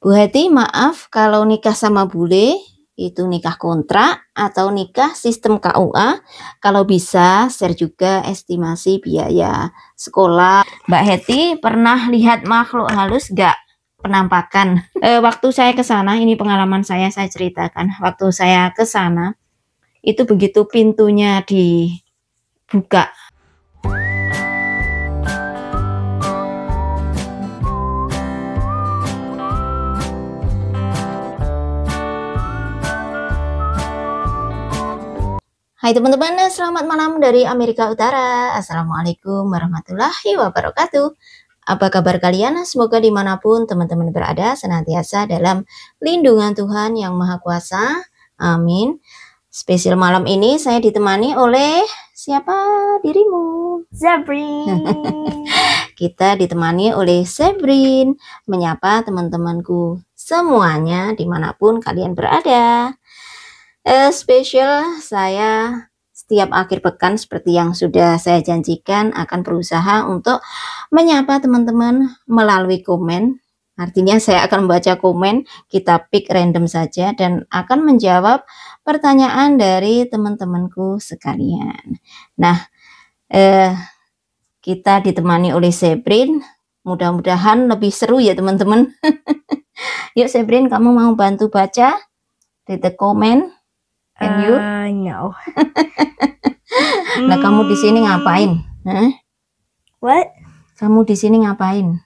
Bu Heti, maaf kalau nikah sama bule itu nikah kontrak atau nikah sistem KUA? Kalau bisa share juga estimasi biaya sekolah. Mbak Heti pernah lihat makhluk halus gak? Penampakan. Waktu saya ke sana, ini pengalaman saya ceritakan. Waktu saya ke sana, itu begitu pintunya dibuka, hai teman-teman, selamat malam dari Amerika Utara. Assalamualaikum warahmatullahi wabarakatuh. Apa kabar kalian? Semoga dimanapun teman-teman berada senantiasa dalam lindungan Tuhan Yang Maha Kuasa. Amin. Spesial malam ini saya ditemani oleh siapa dirimu? Zabrin. Kita ditemani oleh Zabrin menyapa teman-temanku semuanya dimanapun kalian berada. Spesial saya setiap akhir pekan seperti yang sudah saya janjikan akan berusaha untuk menyapa teman-teman melalui komen. Artinya saya akan membaca komen, kita pick random saja dan akan menjawab pertanyaan dari teman-temanku sekalian. Nah, kita ditemani oleh Zabrin. Mudah-mudahan lebih seru ya teman-teman. Yuk Zabrin, kamu mau bantu baca di the comment? Can you? No. Nah, kamu di sini ngapain? Huh? What? Kamu di sini ngapain?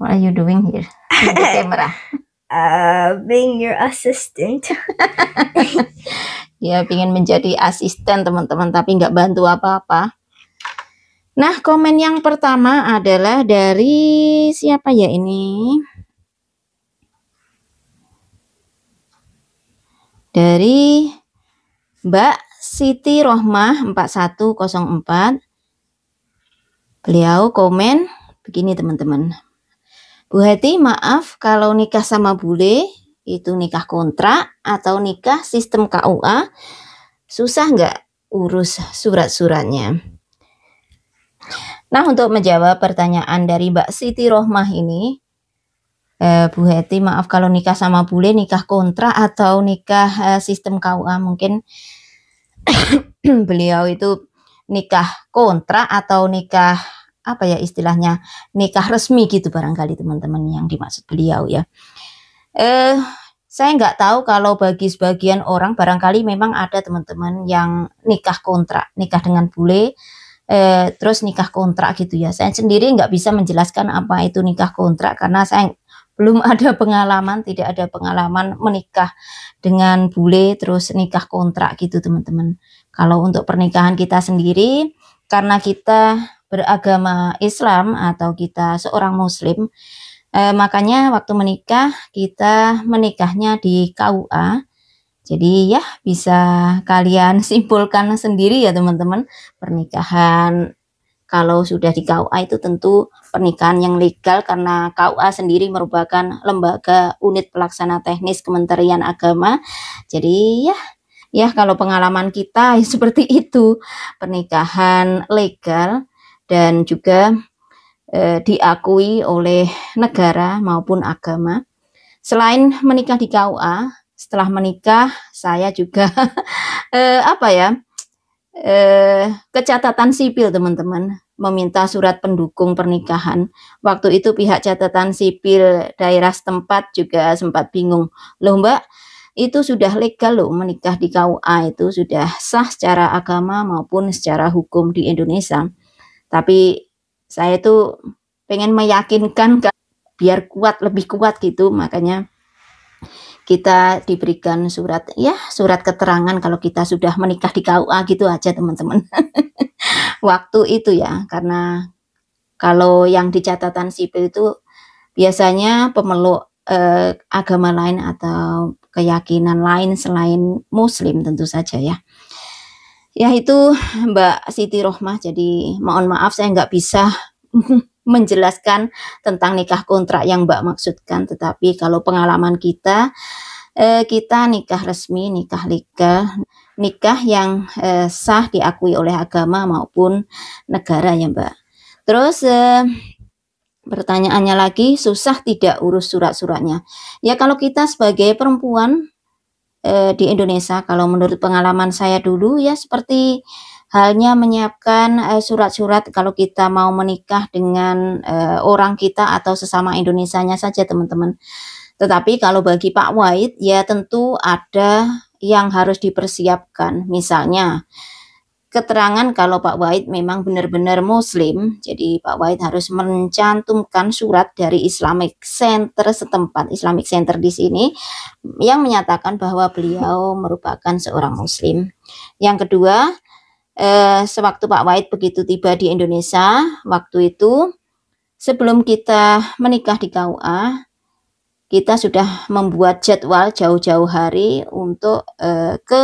What are you doing here? In the camera. Being your assistant. Ya, ingin menjadi asisten teman-teman, tapi nggak bantu apa-apa. Nah, komen yang pertama adalah dari siapa ya ini? Dari Mbak Siti Rohmah 4104. Beliau komen begini teman-teman. Bu Heti, maaf kalau nikah sama bule itu nikah kontrak atau nikah sistem KUA, susah nggak urus surat-suratnya? Nah, untuk menjawab pertanyaan dari Mbak Siti Rohmah ini, Bu Heti, maaf kalau nikah sama bule nikah kontrak atau nikah sistem KUA, mungkin beliau itu nikah kontrak atau nikah apa ya istilahnya, nikah resmi gitu barangkali teman-teman yang dimaksud beliau ya. Saya nggak tahu kalau bagi sebagian orang barangkali memang ada teman-teman yang nikah kontrak, nikah dengan bule, terus nikah kontrak gitu ya. Saya sendiri nggak bisa menjelaskan apa itu nikah kontrak karena saya belum ada pengalaman, tidak ada pengalaman menikah dengan bule terus nikah kontrak gitu teman-teman. Kalau untuk pernikahan kita sendiri, karena kita beragama Islam atau kita seorang muslim, makanya waktu menikah kita menikahnya di KUA. Jadi ya bisa kalian simpulkan sendiri ya teman-teman, pernikahan kalau sudah di KUA itu tentu pernikahan yang legal karena KUA sendiri merupakan lembaga unit pelaksana teknis Kementerian Agama. Jadi ya kalau pengalaman kita ya seperti itu, pernikahan legal dan juga diakui oleh negara maupun agama. Selain menikah di KUA, setelah menikah saya juga kecatatan sipil teman-teman, meminta surat pendukung pernikahan. Waktu itu pihak catatan sipil daerah setempat juga sempat bingung, loh Mbak, itu sudah legal loh menikah di KUA, itu sudah sah secara agama maupun secara hukum di Indonesia. Tapi saya tuh pengen meyakinkan biar kuat, lebih kuat gitu, makanya kita diberikan surat keterangan kalau kita sudah menikah di KUA gitu aja teman-teman. Waktu itu ya, karena kalau yang di catatan sipil itu biasanya pemeluk agama lain atau keyakinan lain selain muslim tentu saja ya. Ya itu Mbak Siti Rohmah, jadi mohon maaf saya nggak bisa menjelaskan tentang nikah kontrak yang Mbak maksudkan, tetapi kalau pengalaman kita nikah resmi, nikah legal, nikah yang sah diakui oleh agama maupun negara ya Mbak. Terus Pertanyaannya lagi, susah tidak urus surat-suratnya? Ya kalau kita sebagai perempuan di Indonesia, kalau menurut pengalaman saya dulu ya seperti halnya menyiapkan surat-surat kalau kita mau menikah dengan orang kita atau sesama Indonesianya saja teman-teman. Tetapi kalau bagi Pak White ya tentu ada yang harus dipersiapkan. Misalnya keterangan kalau Pak White memang benar-benar Muslim, jadi Pak White harus mencantumkan surat dari Islamic Center setempat, Islamic Center di sini, yang menyatakan bahwa beliau merupakan seorang Muslim. Yang kedua, sewaktu Pak White begitu tiba di Indonesia, waktu itu sebelum kita menikah di KUA, kita sudah membuat jadwal jauh-jauh hari untuk ke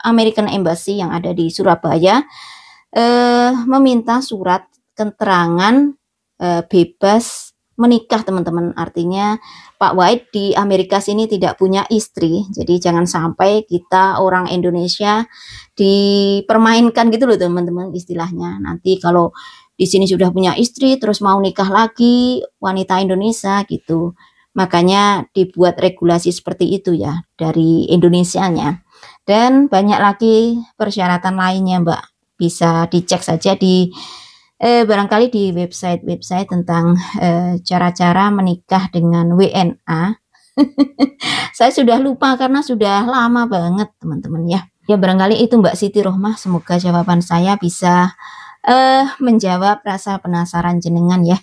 American Embassy yang ada di Surabaya, meminta surat keterangan bebas menikah teman-teman. Artinya Pak White di Amerika sini tidak punya istri, jadi jangan sampai kita orang Indonesia dipermainkan gitu loh teman-teman istilahnya. Nanti kalau di sini sudah punya istri terus mau nikah lagi wanita Indonesia gitu. Makanya dibuat regulasi seperti itu ya dari Indonesianya. Dan banyak lagi persyaratan lainnya Mbak, bisa dicek saja di barangkali di website tentang cara-cara menikah dengan WNA. Saya sudah lupa karena sudah lama banget teman-teman ya. Ya barangkali itu Mbak Siti Rohmah, semoga jawaban saya bisa menjawab rasa penasaran jenengan ya.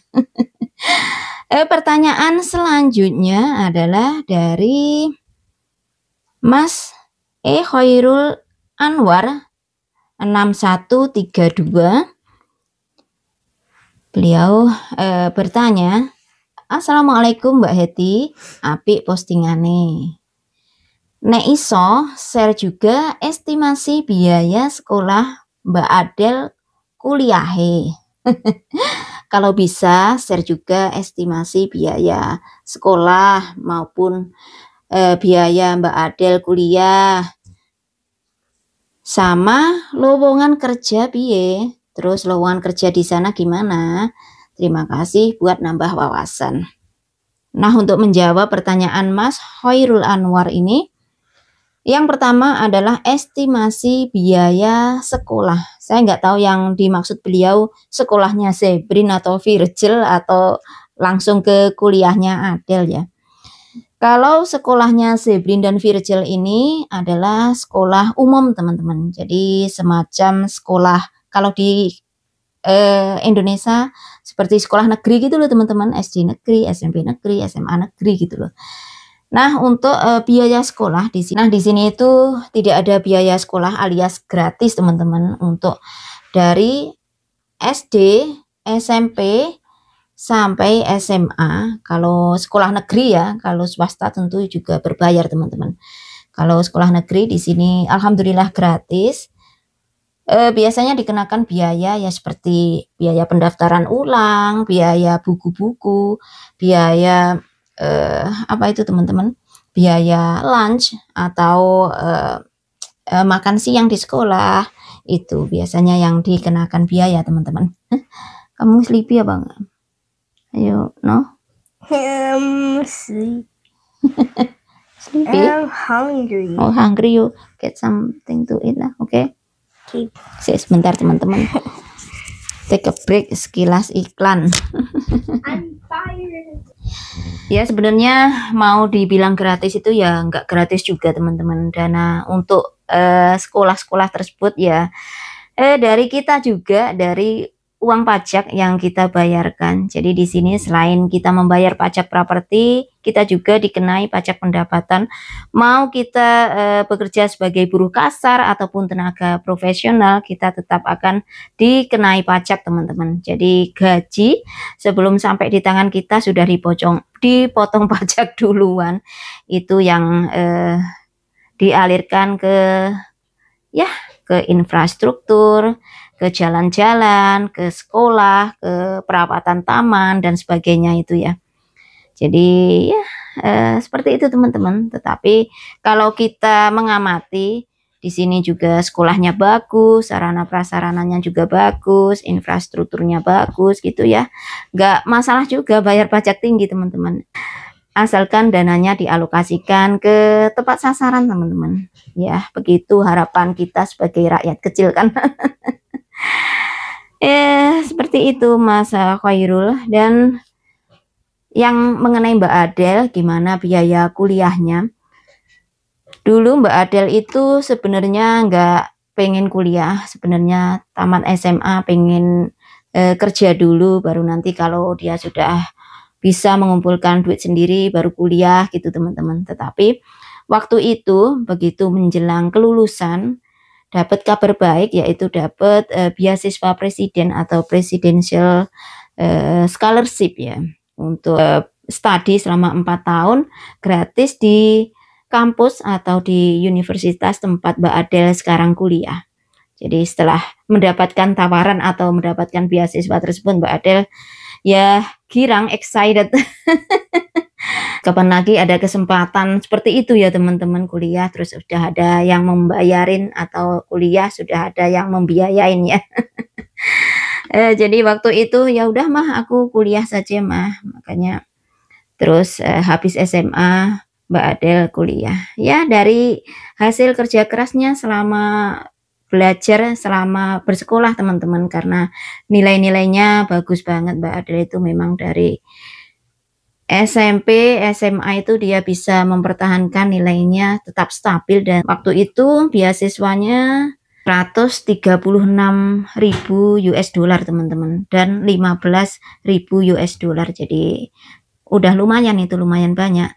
Pertanyaan selanjutnya adalah dari Mas Khairul Anwar 6132. Beliau bertanya, Assalamualaikum Mbak Heti, apik postingane. Nek iso share juga estimasi biaya sekolah Mbak Adel kuliahe. Kalau bisa share juga estimasi biaya sekolah maupun biaya Mbak Adel kuliah. Sama lowongan kerja piye? Terus lowongan kerja di sana gimana? Terima kasih buat nambah wawasan. Nah, untuk menjawab pertanyaan Mas Khairul Anwar ini, yang pertama adalah estimasi biaya sekolah. Saya nggak tahu yang dimaksud beliau sekolahnya Zebrin atau Virgil atau langsung ke kuliahnya Adel ya. Kalau sekolahnya Zebrin dan Virgil ini adalah sekolah umum teman-teman. Jadi semacam sekolah kalau di Indonesia seperti sekolah negeri gitu loh teman-teman, SD negeri, SMP negeri, SMA negeri gitu loh. Nah, untuk biaya sekolah di sini, itu tidak ada biaya sekolah alias gratis teman-teman untuk dari SD, SMP sampai SMA. Kalau sekolah negeri ya, kalau swasta tentu juga berbayar teman-teman. Kalau sekolah negeri di sini alhamdulillah gratis. Biasanya dikenakan biaya ya seperti biaya pendaftaran ulang, biaya buku-buku, biaya apa itu teman-teman, biaya lunch atau makan siang di sekolah, itu biasanya yang dikenakan biaya teman-teman. Kamu sleepy ya bang? Ayo no Sleep. sleepy. I'm hungry. Oh hungry, you get something to eat lah, oke? Okay? Sebentar teman-teman. Take a break, sekilas iklan. I'm tired. Ya sebenarnya mau dibilang gratis itu ya nggak gratis juga teman-teman. Dana untuk sekolah-sekolah tersebut ya dari kita juga, dari uang pajak yang kita bayarkan. Jadi di sini selain kita membayar pajak properti, kita juga dikenai pajak pendapatan. Mau kita bekerja sebagai buruh kasar ataupun tenaga profesional, kita tetap akan dikenai pajak teman-teman. Jadi gaji sebelum sampai di tangan kita sudah dipotong pajak duluan. Itu yang dialirkan ke infrastruktur, ke jalan-jalan, ke sekolah, ke perawatan taman dan sebagainya itu ya. Jadi ya seperti itu teman-teman. Tetapi kalau kita mengamati Di sini juga sekolahnya bagus, sarana prasarananya juga bagus, infrastrukturnya bagus gitu ya. Nggak masalah juga bayar pajak tinggi teman-teman. Asalkan dananya dialokasikan ke tepat sasaran teman-teman. Ya, begitu harapan kita sebagai rakyat kecil kan. Seperti itu Mas Khairul. Dan yang mengenai Mbak Adel, gimana biaya kuliahnya? Dulu Mbak Adel itu sebenarnya nggak pengen kuliah, sebenarnya tamat SMA pengen kerja dulu, baru nanti kalau dia sudah bisa mengumpulkan duit sendiri baru kuliah gitu teman-teman. Tetapi waktu itu begitu menjelang kelulusan dapat kabar baik, yaitu dapat beasiswa presiden atau presidential scholarship ya, untuk studi selama 4 tahun gratis di kampus atau di universitas tempat Mbak Adel sekarang kuliah. Jadi setelah mendapatkan tawaran atau mendapatkan beasiswa tersebut, Mbak Adel ya girang, excited. Kapan lagi ada kesempatan seperti itu ya teman-teman, kuliah terus sudah ada yang membayarin, atau kuliah sudah ada yang membiayain ya. Jadi waktu itu ya udah mah aku kuliah saja mah, makanya terus habis SMA Mbak Adel kuliah. Ya dari hasil kerja kerasnya selama belajar, selama bersekolah teman-teman, karena nilai-nilainya bagus banget Mbak Adel itu, memang dari SMP, SMA itu dia bisa mempertahankan nilainya tetap stabil, dan waktu itu beasiswanya 136.000 US dollar teman-teman, dan 15.000 US dollar. Jadi udah lumayan, itu lumayan banyak.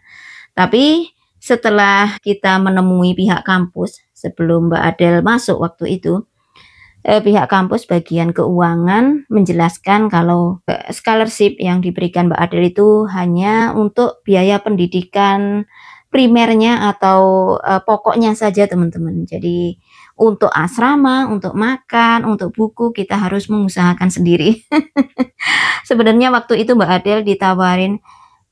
Tapi setelah kita menemui pihak kampus sebelum Mbak Adel masuk waktu itu, pihak kampus bagian keuangan menjelaskan kalau scholarship yang diberikan Mbak Adel itu hanya untuk biaya pendidikan primernya atau pokoknya saja teman-teman. Jadi untuk asrama, untuk makan, untuk buku kita harus mengusahakan sendiri. Sebenarnya waktu itu Mbak Adel ditawarin,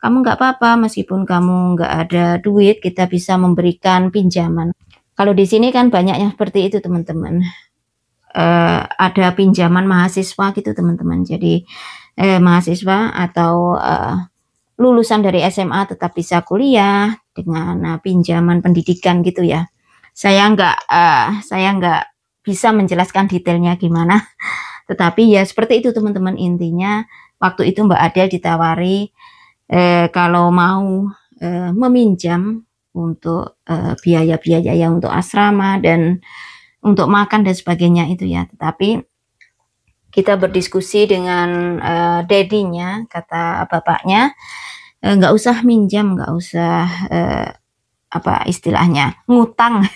kamu nggak apa-apa, meskipun kamu nggak ada duit, kita bisa memberikan pinjaman. Kalau di sini kan banyak yang seperti itu teman-teman. Ada pinjaman mahasiswa gitu teman-teman. Jadi mahasiswa atau lulusan dari SMA tetap bisa kuliah dengan pinjaman pendidikan gitu ya. Saya nggak bisa menjelaskan detailnya gimana. Tetapi ya seperti itu teman-teman, intinya waktu itu Mbak Adel ditawari kalau mau meminjam untuk biaya-biaya yang untuk asrama dan untuk makan dan sebagainya itu ya. Tetapi kita berdiskusi dengan daddy-nya, kata bapaknya, nggak usah minjam, nggak usah apa istilahnya, ngutang.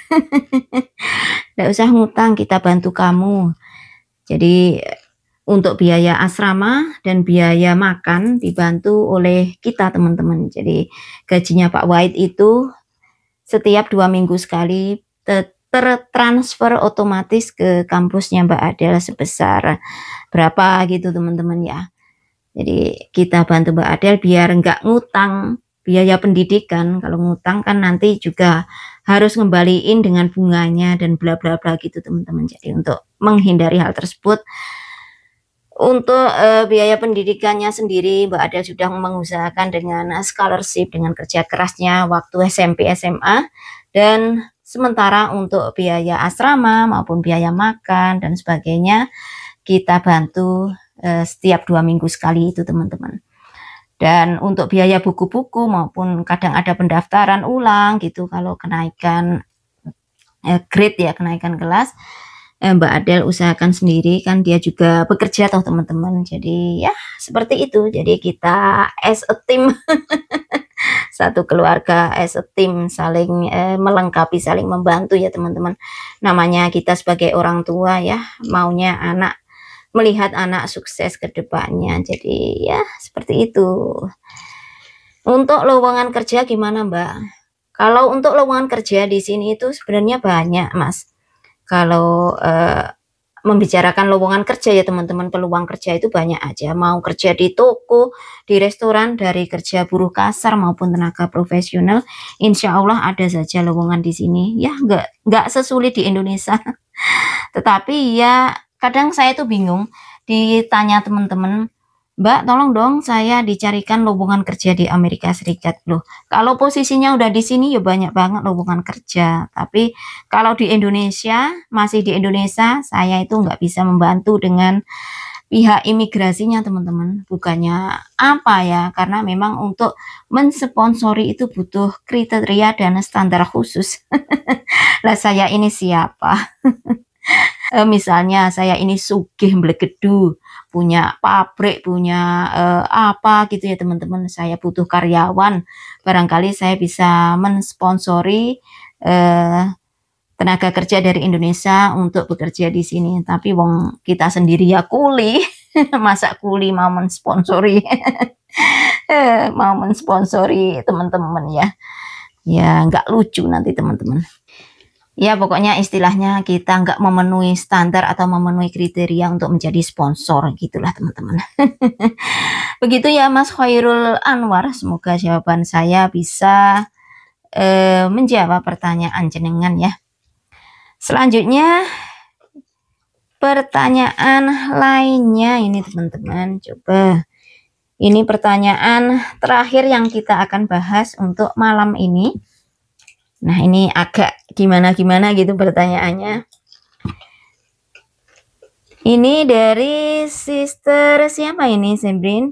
Nggak usah ngutang, kita bantu kamu. Jadi untuk biaya asrama dan biaya makan dibantu oleh kita teman-teman. Jadi gajinya Pak White itu setiap 2 minggu sekali tertransfer otomatis ke kampusnya Mbak Adel sebesar berapa gitu teman-teman ya. Jadi kita bantu Mbak Adel biar nggak ngutang biaya pendidikan. Kalau ngutang kan nanti juga harus ngembaliin dengan bunganya dan bla bla bla gitu teman-teman. Jadi untuk menghindari hal tersebut, untuk biaya pendidikannya sendiri Mbak Adel sudah mengusahakan dengan scholarship, dengan kerja kerasnya waktu SMP SMA, dan sementara untuk biaya asrama maupun biaya makan dan sebagainya kita bantu setiap 2 minggu sekali itu teman-teman. Dan untuk biaya buku-buku maupun kadang ada pendaftaran ulang gitu kalau kenaikan grade ya, kenaikan kelas, Mbak Adel usahakan sendiri, kan dia juga bekerja toh teman-teman. Jadi ya seperti itu. Jadi kita as a team satu keluarga, as a team, saling melengkapi, saling membantu ya teman-teman. Namanya kita sebagai orang tua ya, maunya anak, melihat anak sukses ke depannya. Jadi ya seperti itu. Untuk lowongan kerja gimana Mbak? Kalau untuk lowongan kerja di sini itu sebenarnya banyak Mas. Kalau membicarakan lowongan kerja ya teman-teman. Peluang kerja itu banyak aja, mau kerja di toko, di restoran, dari kerja buruh kasar maupun tenaga profesional, insya Allah ada saja lowongan di sini ya. Nggak sesulit di Indonesia. Tetapi ya kadang saya tuh bingung ditanya teman-teman, Mbak tolong dong saya dicarikan lowongan kerja di Amerika Serikat. Loh, kalau posisinya udah di sini ya banyak banget lowongan kerja, tapi kalau di Indonesia, masih di Indonesia, saya itu nggak bisa membantu dengan pihak imigrasinya teman-teman. Bukannya apa ya, karena memang untuk mensponsori itu butuh kriteria dan standar khusus. Lah saya ini siapa? Misalnya saya ini sugih mblegedu, punya pabrik, punya apa gitu ya teman-teman, saya butuh karyawan, barangkali saya bisa mensponsori tenaga kerja dari Indonesia untuk bekerja di sini. Tapi wong kita sendiri ya kuli, masa kuli mau mensponsori mau mensponsori teman-teman ya, ya nggak lucu nanti teman-teman. Ya pokoknya istilahnya kita nggak memenuhi standar atau memenuhi kriteria untuk menjadi sponsor gitulah teman-teman. Begitu ya Mas Khairul Anwar, semoga jawaban saya bisa menjawab pertanyaan jenengan ya. Selanjutnya pertanyaan lainnya ini teman-teman, coba ini pertanyaan terakhir yang kita akan bahas untuk malam ini. Nah ini agak gimana-gimana gitu pertanyaannya. Ini dari Sister siapa ini Sebrin?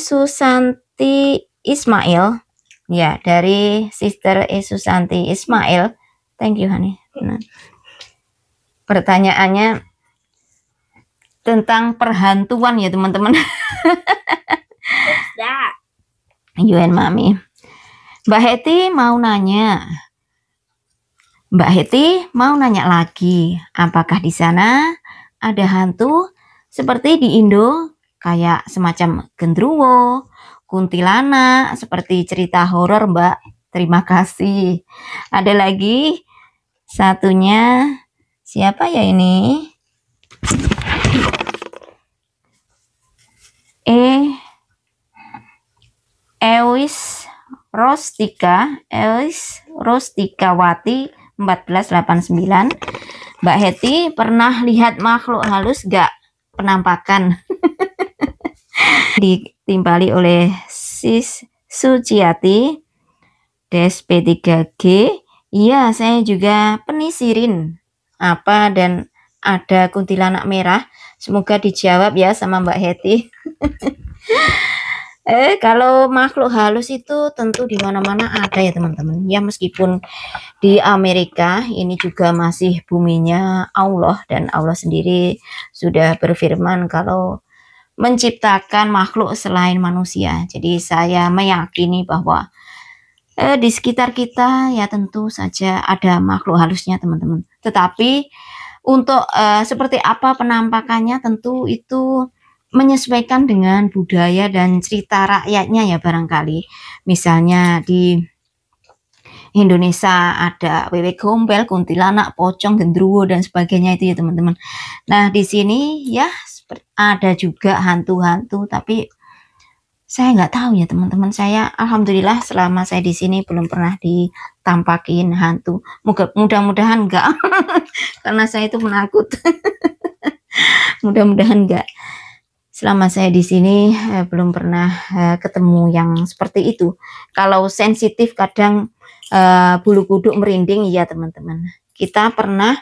Susanti Ismail. Ya, dari Sister Susanti Ismail. Thank you honey. Nah, pertanyaannya tentang perhantuan ya teman-teman. What's that? You and Mami. Mbak Heti mau nanya. Mbak Heti mau nanya lagi, apakah di sana ada hantu seperti di Indo, kayak semacam gendruwo, kuntilanak, seperti cerita horor Mbak? Terima kasih. Ada lagi satunya, siapa ya ini? Ewis Rostikawati 1489. Mbak Heti pernah lihat makhluk halus gak? Penampakan. Ditimpali oleh Sis Suciati Des P3G. Iya, saya juga penisirin apa dan ada kuntilanak merah. Semoga dijawab ya sama Mbak Heti. Kalau makhluk halus itu tentu di mana-mana ada ya teman-teman. Ya meskipun di Amerika ini juga masih buminya Allah, dan Allah sendiri sudah berfirman kalau menciptakan makhluk selain manusia. Jadi saya meyakini bahwa di sekitar kita ya tentu saja ada makhluk halusnya teman-teman. Tetapi untuk seperti apa penampakannya tentu itu menyesuaikan dengan budaya dan cerita rakyatnya ya barangkali. Misalnya di Indonesia ada wewe gombel, kuntilanak, pocong, gendruwo dan sebagainya itu ya teman-teman. Nah di sini ya ada juga hantu-hantu, tapi saya nggak tahu ya teman-teman. Saya alhamdulillah selama saya di sini belum pernah ditampakin hantu. Mudah-mudahan enggak karena saya itu menakut. Mudah-mudahan enggak. Selama saya di sini belum pernah ketemu yang seperti itu. Kalau sensitif kadang bulu kuduk merinding ya teman-teman. Kita pernah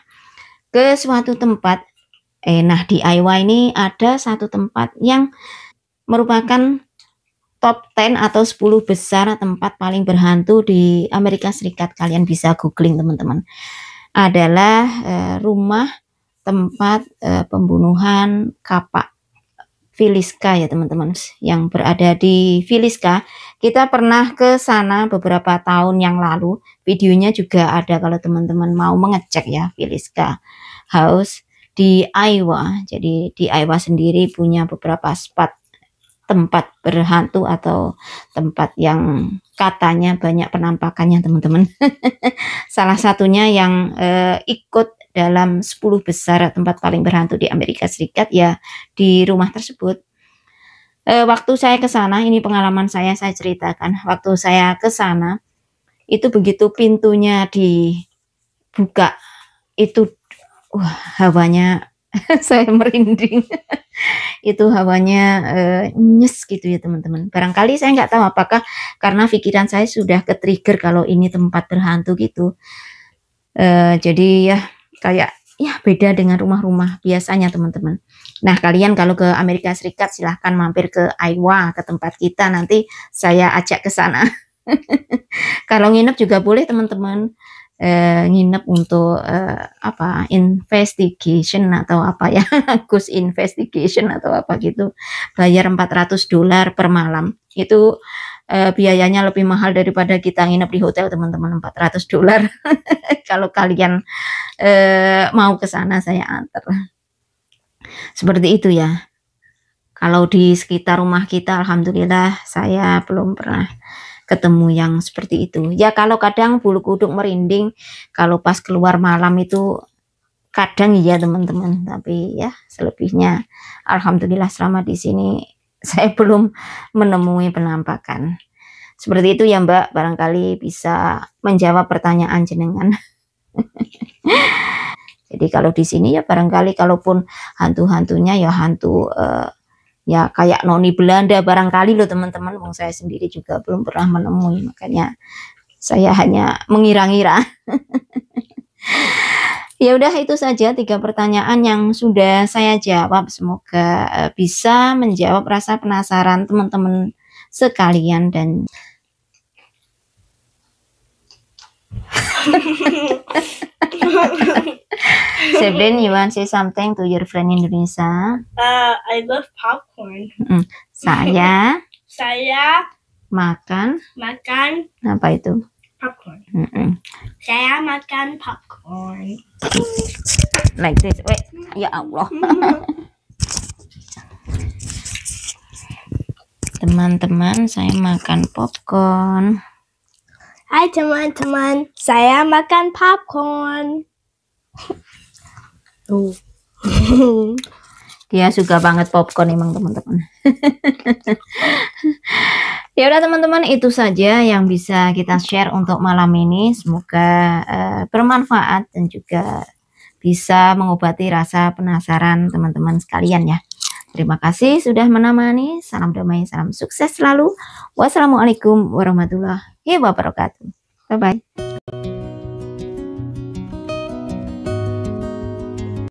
ke suatu tempat, nah di Iowa ini ada satu tempat yang merupakan top 10 atau 10 besar tempat paling berhantu di Amerika Serikat. Kalian bisa googling teman-teman. Adalah rumah tempat pembunuhan kapak Villisca ya teman-teman, yang berada di Villisca. Kita pernah ke sana beberapa tahun yang lalu. Videonya juga ada kalau teman-teman mau mengecek ya, Villisca House di Iowa. Jadi di Iowa sendiri punya beberapa spot tempat berhantu atau tempat yang katanya banyak penampakannya teman-teman. Salah satunya yang ikut dalam 10 besar tempat paling berhantu di Amerika Serikat, ya di rumah tersebut. Waktu saya ke sana, ini pengalaman saya ceritakan. Waktu saya ke sana, itu begitu pintunya dibuka, itu hawanya saya merinding. Itu hawanya nyes gitu ya teman-teman. Barangkali saya nggak tahu apakah karena pikiran saya sudah ke-trigger kalau ini tempat berhantu gitu. Jadi ya kayak ya beda dengan rumah-rumah biasanya teman-teman. Nah, kalian kalau ke Amerika Serikat silahkan mampir ke Iowa, ke tempat kita, nanti saya ajak ke sana. Kalau nginep juga boleh teman-teman, nginep untuk apa, investigation atau apa ya, ghost investigation atau apa gitu, bayar $400 per malam. Itu biayanya lebih mahal daripada kita nginep di hotel teman-teman, $400. Kalau kalian mau ke sana saya antar. Seperti itu ya. Kalau di sekitar rumah kita alhamdulillah saya belum pernah ketemu yang seperti itu. Ya kalau kadang bulu kuduk merinding kalau pas keluar malam itu kadang ya teman-teman, tapi ya selebihnya alhamdulillah selama di sini saya belum menemui penampakan. Seperti itu ya Mbak, barangkali bisa menjawab pertanyaan jenengan. Jadi kalau di sini ya barangkali kalaupun hantu-hantunya ya hantu ya kayak noni Belanda barangkali loh teman-teman. Saya sendiri juga belum pernah menemui, makanya saya hanya mengira-ngira. Ya udah itu saja 3 pertanyaan yang sudah saya jawab. Semoga bisa menjawab rasa penasaran teman-teman sekalian dan Sebelin, you want say something to your friend Indonesia? I love popcorn. Saya makan apa itu? Popcorn. Saya makan popcorn. Like this. Wait, ya Allah. Teman-teman, saya makan popcorn. Hai teman-teman, saya makan popcorn. Dia suka banget popcorn emang teman-teman. Ya udah teman-teman, itu saja yang bisa kita share untuk malam ini. Semoga bermanfaat dan juga bisa mengobati rasa penasaran teman-teman sekalian ya. Terima kasih sudah menemani. Salam damai, salam sukses selalu. Wassalamualaikum warahmatullahi wabarakatuh. Bye-bye.